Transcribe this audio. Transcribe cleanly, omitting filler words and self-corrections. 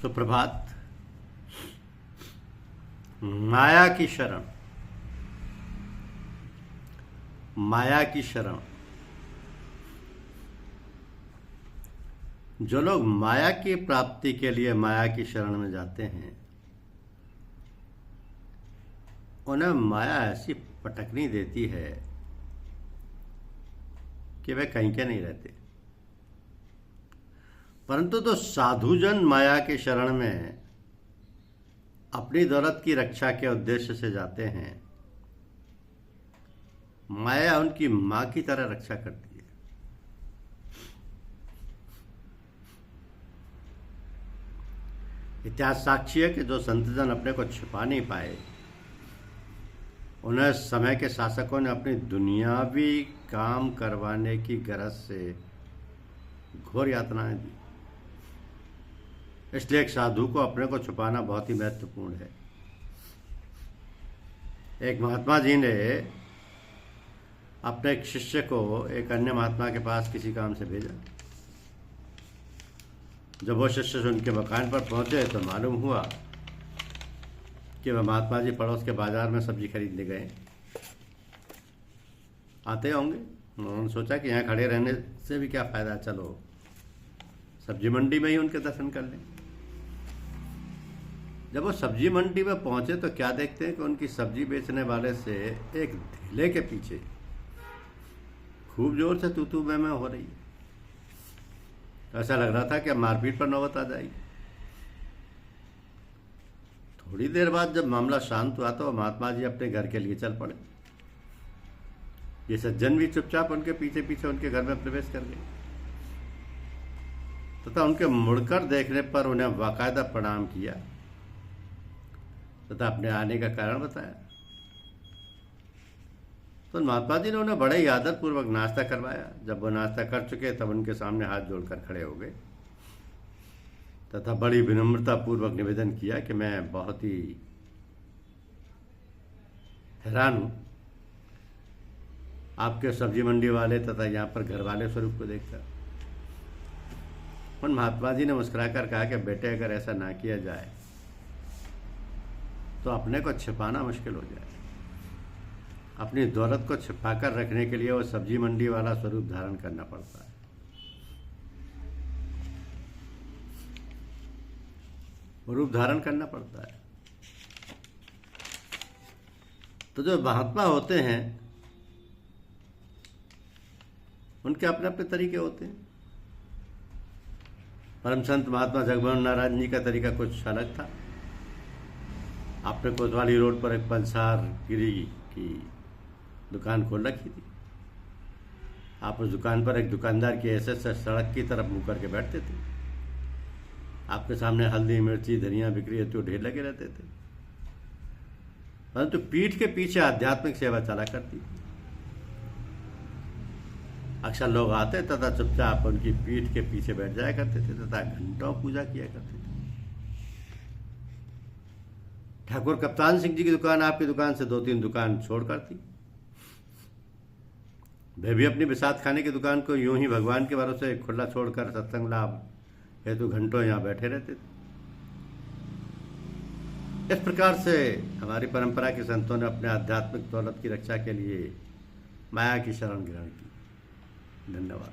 सुप्रभात। माया की शरण, माया की शरण। जो लोग माया की प्राप्ति के लिए माया की शरण में जाते हैं, उन्हें माया ऐसी पटकनी देती है कि वे कहीं के नहीं रहते। परंतु तो साधुजन माया के शरण में अपनी दौलत की रक्षा के उद्देश्य से जाते हैं, माया उनकी मां की तरह रक्षा करती है। इतिहास साक्षी है कि जो संतजन अपने को छिपा नहीं पाए, उन्हें समय के शासकों ने अपनी दुनियावी काम करवाने की गरज से घोर यातनाएं दी। इसलिए एक साधु को अपने को छुपाना बहुत ही महत्वपूर्ण है। एक महात्मा जी ने अपने एक शिष्य को एक अन्य महात्मा के पास किसी काम से भेजा। जब वो शिष्य उनके मकान पर पहुंचे तो मालूम हुआ कि वह महात्मा जी पड़ोस के बाजार में सब्जी खरीदने गए। आते होंगे, उन्होंने सोचा कि यहाँ खड़े रहने से भी क्या फायदा, चलो सब्जी मंडी में ही उनके दर्शन कर लें। जब वो सब्जी मंडी में पहुंचे तो क्या देखते हैं कि उनकी सब्जी बेचने वाले से एक ढेले के पीछे खूब जोर से तू मैं हो रही है। ऐसा लग रहा था कि अब मारपीट पर नौबत आ जाएगी। थोड़ी देर बाद जब मामला शांत हुआ तो महात्मा जी अपने घर के लिए चल पड़े। ये सज्जन भी चुपचाप उनके पीछे पीछे उनके घर में प्रवेश कर गए तथा उनके मुड़कर देखने पर उन्हें बाकायदा प्रणाम किया तथा अपने आने का कारण बताया। तो महात्मा जी ने उन्हें बड़े ही आदरपूर्वक नाश्ता करवाया। जब वो नाश्ता कर चुके तब उनके सामने हाथ जोड़कर खड़े हो गए तथा बड़ी विनम्रता पूर्वक निवेदन किया कि मैं बहुत ही हैरान हूं आपके सब्जी मंडी वाले तथा यहाँ पर घर वाले स्वरूप को देखकर। उन महात्मा जी ने मुस्कुराकर कहा कि बेटे, अगर ऐसा ना किया जाए तो अपने को छिपाना मुश्किल हो जाए। अपनी दौलत को छिपाकर रखने के लिए वो सब्जी मंडी वाला स्वरूप धारण करना पड़ता है। रूप धारण करना पड़ता है। तो जो महात्मा होते हैं उनके अपने अपने तरीके होते हैं। परम संत महात्मा जगमोहन नारायण जी का तरीका कुछ अलग था। आपने कोतवाली रोड पर एक पंसार गिरी की दुकान खोल रखी थी। आप उस दुकान पर एक दुकानदार की ऐसे सड़क की तरफ मुंह करके बैठते थे। आपके सामने हल्दी, मिर्ची, धनिया बिक्री हेतु ढेर लगे रहते थे, परंतु पीठ के पीछे आध्यात्मिक सेवा चला करती थी। अक्सर लोग आते तथा चुपचाप उनकी पीठ के पीछे बैठ जाया करते थे तथा घंटों पूजा किया करते थे। ठाकुर कप्तान सिंह जी की दुकान आपकी दुकान से 2-3 दुकान छोड़कर थी। वे भी अपनी बिसात खाने की दुकान को यूं ही भगवान के भरोसे खुला छोड़कर सत्संग लाभ हेतु घंटों यहाँ बैठे रहते थे। इस प्रकार से हमारी परंपरा के संतों ने अपने आध्यात्मिक दौलत की रक्षा के लिए माया की शरण ग्रहण की। धन्यवाद।